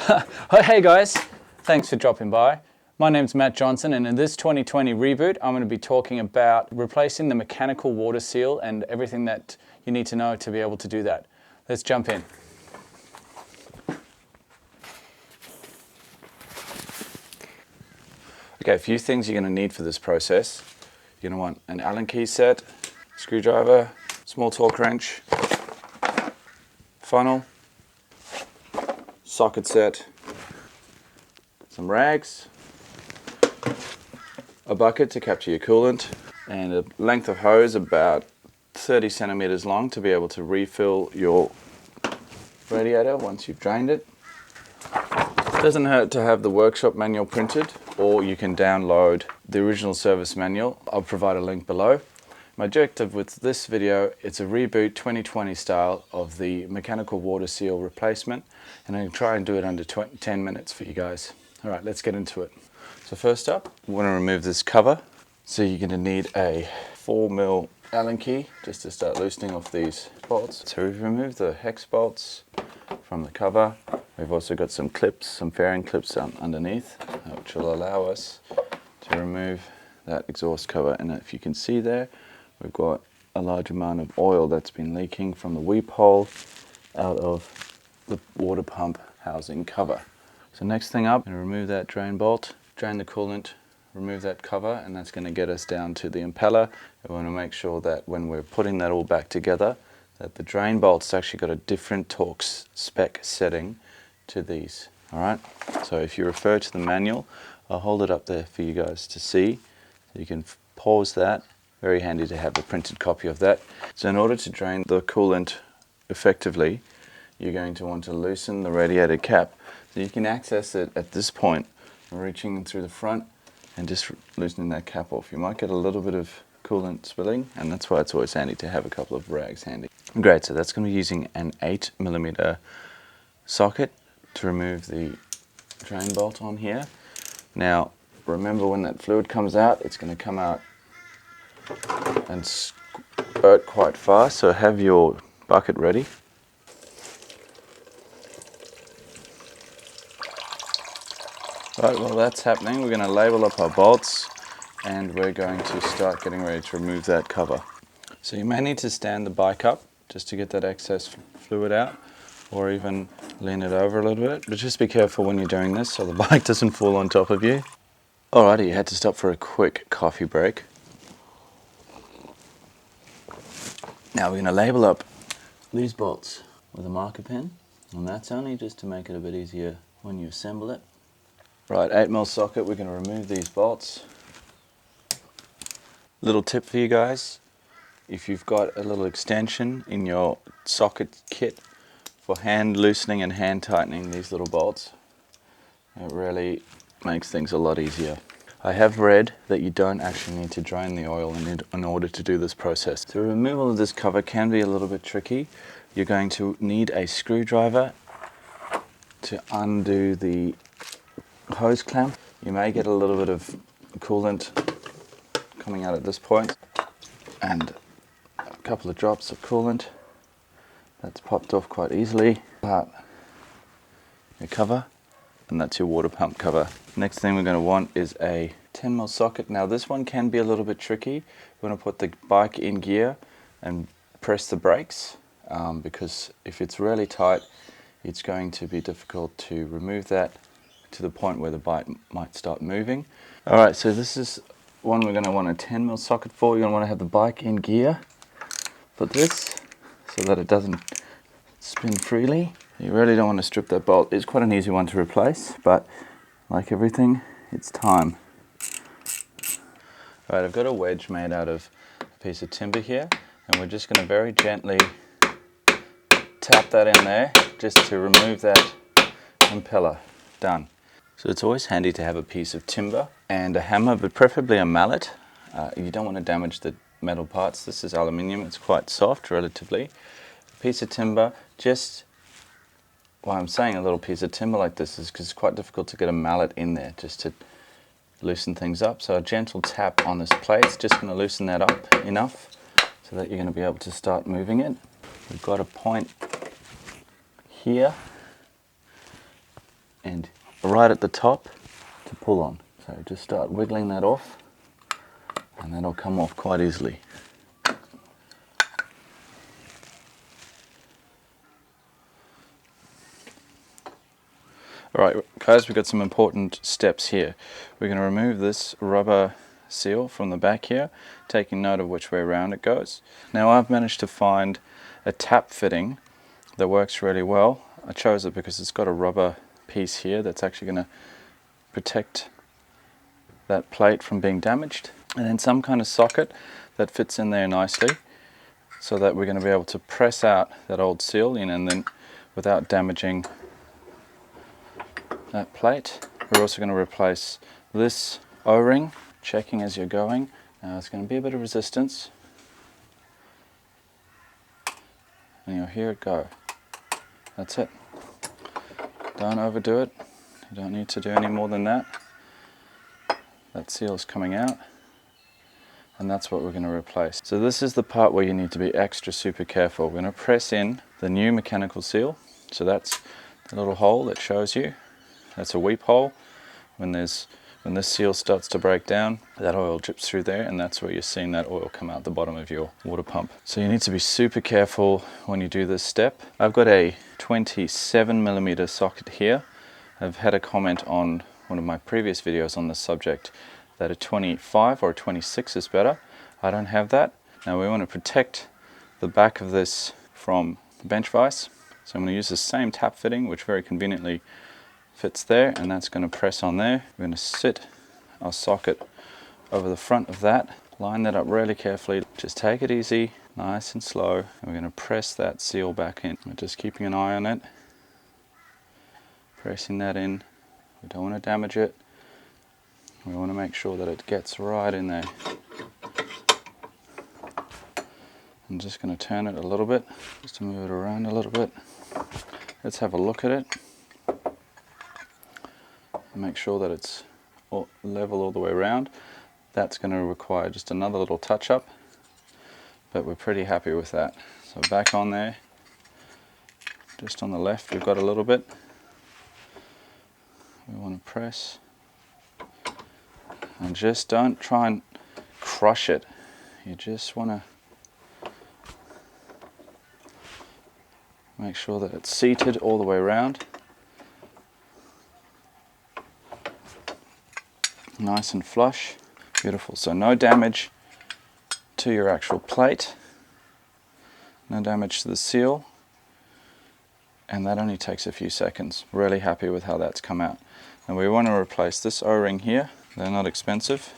Hey guys, thanks for dropping by. My name's Matt Johnson, and in this 2020 reboot, I'm going to be talking about replacing the mechanical water seal and everything that you need to know to be able to do that. Let's jump in. Okay, a few things you're going to need for this process. You're going to want an Allen key set, screwdriver, small torque wrench, funnel, socket set, some rags, a bucket to capture your coolant, and a length of hose about 30 centimeters long to be able to refill your radiator once you've drained it. It doesn't hurt to have the workshop manual printed, or you can download the original service manual. I'll provide a link below. My objective with this video, it's a reboot 2020 style of the mechanical water seal replacement, and I'm going to try and do it under 10 minutes for you guys. Alright, let's get into it. So first up, we want to remove this cover. So you're going to need a 4mm Allen key just to start loosening off these bolts. So we've removed the hex bolts from the cover. We've also got some clips, some fairing clips underneath, which will allow us to remove that exhaust cover. And if you can see there, we've got a large amount of oil that's been leaking from the weep hole out of the water pump housing cover. So next thing up, I'm going to remove that drain bolt, drain the coolant, remove that cover, and that's going to get us down to the impeller. We want to make sure that when we're putting that all back together, that the drain bolt's actually got a different torque spec setting to these. Alright, so if you refer to the manual, I'll hold it up there for you guys to see. So you can pause that. Very handy to have a printed copy of that. So in order to drain the coolant effectively, you're going to want to loosen the radiator cap. So you can access it at this point, reaching through the front and just loosening that cap off. You might get a little bit of coolant spilling, and that's why it's always handy to have a couple of rags handy. Great, so that's going to be using an 8mm socket to remove the drain bolt on here. Now, remember when that fluid comes out, it's going to come out and spurt quite fast, so have your bucket ready. Right, while that's happening, we're going to label up our bolts and we're going to start getting ready to remove that cover. So you may need to stand the bike up just to get that excess fluid out, or even lean it over a little bit, but just be careful when you're doing this so the bike doesn't fall on top of you. Alrighty, you had to stop for a quick coffee break. Now we're going to label up these bolts with a marker pen, and that's only just to make it a bit easier when you assemble it. Right, 8mm socket, we're going to remove these bolts. Little tip for you guys, if you've got a little extension in your socket kit for hand loosening and hand tightening these little bolts, it really makes things a lot easier. I have read that you don't actually need to drain the oil in order to do this process. The removal of this cover can be a little bit tricky. You're going to need a screwdriver to undo the hose clamp. You may get a little bit of coolant coming out at this point, and a couple of drops of coolant. That's popped off quite easily. But your cover, and that's your water pump cover. Next thing we're going to want is a 10mm socket. Now this one can be a little bit tricky. We're going to put the bike in gear and press the brakes, because if it's really tight, it's going to be difficult to remove that to the point where the bike might start moving. Alright, so this is one we're going to want a 10mm socket for. You're going to want to have the bike in gear for this so that it doesn't spin freely. You really don't want to strip that bolt. It's quite an easy one to replace, but like everything, it's time. Alright, I've got a wedge made out of a piece of timber here, and we're just going to very gently tap that in there just to remove that impeller. Done. So it's always handy to have a piece of timber and a hammer, but preferably a mallet. You don't want to damage the metal parts. This is aluminium, it's quite soft relatively. A piece of timber, just why I'm saying a little piece of timber like this is because it's quite difficult to get a mallet in there just to loosen things up. So a gentle tap on this plate is just going to loosen that up enough so that you're going to be able to start moving it. We've got a point here and right at the top to pull on. So just start wiggling that off and that'll come off quite easily. Alright guys, we've got some important steps here. We're going to remove this rubber seal from the back here, taking note of which way around it goes. Now I've managed to find a tap fitting that works really well. I chose it because it's got a rubber piece here that's actually going to protect that plate from being damaged, and then some kind of socket that fits in there nicely so that we're going to be able to press out that old seal in and then without damaging that plate. We're also going to replace this O-ring, checking as you're going. Now there's going to be a bit of resistance and you'll hear it go. That's it. Don't overdo it. You don't need to do any more than that. That seal's coming out and that's what we're going to replace. So this is the part where you need to be extra super careful. We're going to press in the new mechanical seal. So that's the little hole that shows you. That's a weep hole. When this seal starts to break down, that oil drips through there and that's where you're seeing that oil come out the bottom of your water pump. So you need to be super careful when you do this step. I've got a 27mm socket here. I've had a comment on one of my previous videos on this subject that a 25 or a 26 is better. I don't have that. Now we want to protect the back of this from the bench vise. So I'm going to use the same tap fitting, which very conveniently fits there, and that's going to press on there. We're going to sit our socket over the front of that, line that up really carefully. Just take it easy, nice and slow, and we're going to press that seal back in. We're just keeping an eye on it, pressing that in. We don't want to damage it. We want to make sure that it gets right in there. I'm just going to turn it a little bit, just to move it around a little bit. Let's have a look at it. Make sure that it's level all the way around. That's going to require just another little touch up, but we're pretty happy with that. So back on there, just on the left we've got a little bit. We want to press and just don't try and crush it. You just want to make sure that it's seated all the way around. Nice and flush. Beautiful. So no damage to your actual plate, no damage to the seal, and that only takes a few seconds. Really happy with how that's come out. And we want to replace this O-ring here. They're not expensive.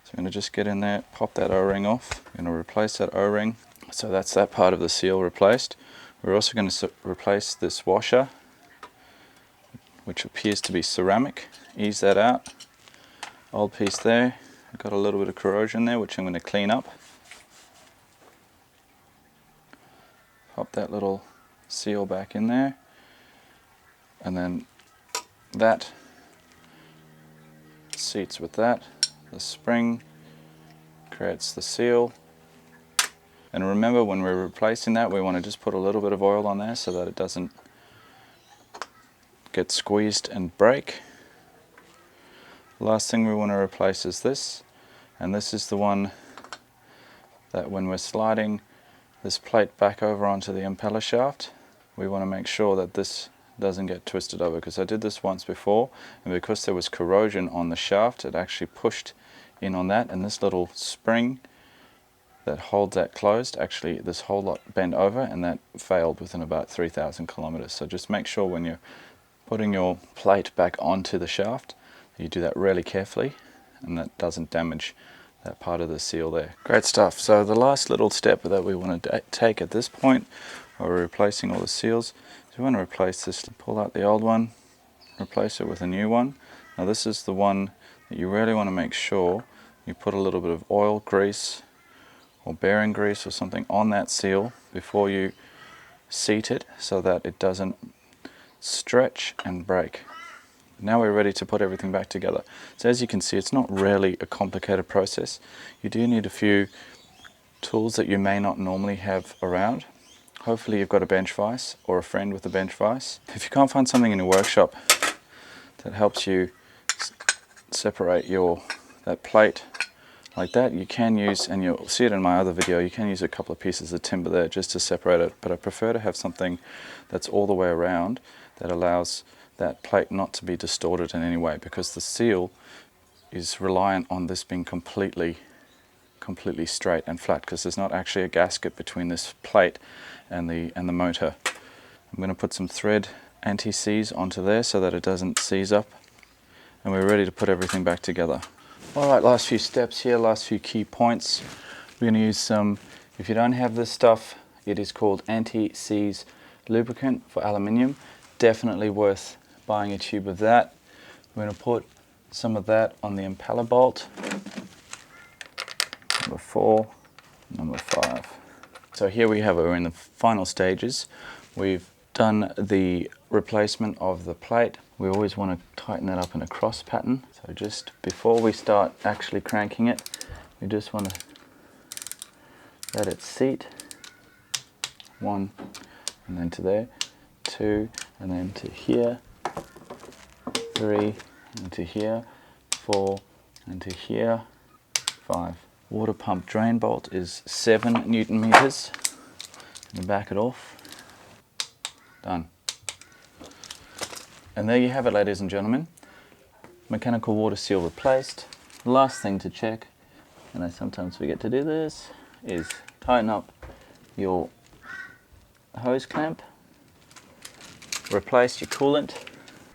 So I'm going to just get in there, pop that O-ring off. I'm going to replace that O-ring. So that's that part of the seal replaced. We're also going to replace this washer, which appears to be ceramic. Ease that out. Old piece there, I've got a little bit of corrosion there which I'm going to clean up. Pop that little seal back in there, and then that seats with that. The spring creates the seal, and remember when we're replacing that we want to just put a little bit of oil on there so that it doesn't get squeezed and break. Last thing we want to replace is this, and this is the one that when we're sliding this plate back over onto the impeller shaft, we want to make sure that this doesn't get twisted over, because I did this once before and because there was corrosion on the shaft it actually pushed in on that, and this little spring that holds that closed, actually this whole lot bent over and that failed within about 3,000 kilometers. So just make sure when you're putting your plate back onto the shaft you do that really carefully and that doesn't damage that part of the seal there. Great stuff. So the last little step that we want to take at this point, while we're replacing all the seals, is we want to replace this. Pull out the old one, replace it with a new one. Now this is the one that you really want to make sure you put a little bit of oil, grease or bearing grease or something on that seal before you seat it so that it doesn't stretch and break. Now we're ready to put everything back together. So as you can see, it's not really a complicated process. You do need a few tools that you may not normally have around. Hopefully you've got a bench vise or a friend with a bench vise. If you can't find something in your workshop that helps you separate that plate like that, you can use, and you'll see it in my other video, you can use a couple of pieces of timber there just to separate it, but I prefer to have something that's all the way around that allows that plate not to be distorted in any way, because the seal is reliant on this being completely straight and flat, because there's not actually a gasket between this plate and the motor. I'm going to put some thread anti-seize onto there so that it doesn't seize up, and we're ready to put everything back together. Alright, last few steps here, last few key points. We're going to use some, if you don't have this stuff, it is called anti-seize lubricant for aluminium. Definitely worth buying a tube of that. We're going to put some of that on the impeller bolt. Number 4, number 5. So here we have it, we're in the final stages. We've done the replacement of the plate. We always want to tighten that up in a cross pattern. So just before we start actually cranking it, we just want to let it seat. 1, and then to there. 2, and then to here. 3, and to here. 4, and to here. 5. Water pump drain bolt is 7 Newton meters. And back it off. Done. And there you have it, ladies and gentlemen. Mechanical water seal replaced. Last thing to check, and I sometimes forget to do this, is tighten up your hose clamp. Replace your coolant.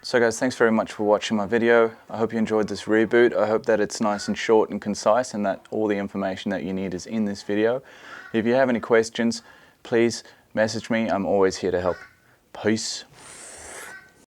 So guys, thanks very much for watching my video. I hope you enjoyed this reboot. I hope that it's nice and short and concise, and that all the information that you need is in this video. If you have any questions, please message me. I'm always here to help. Peace.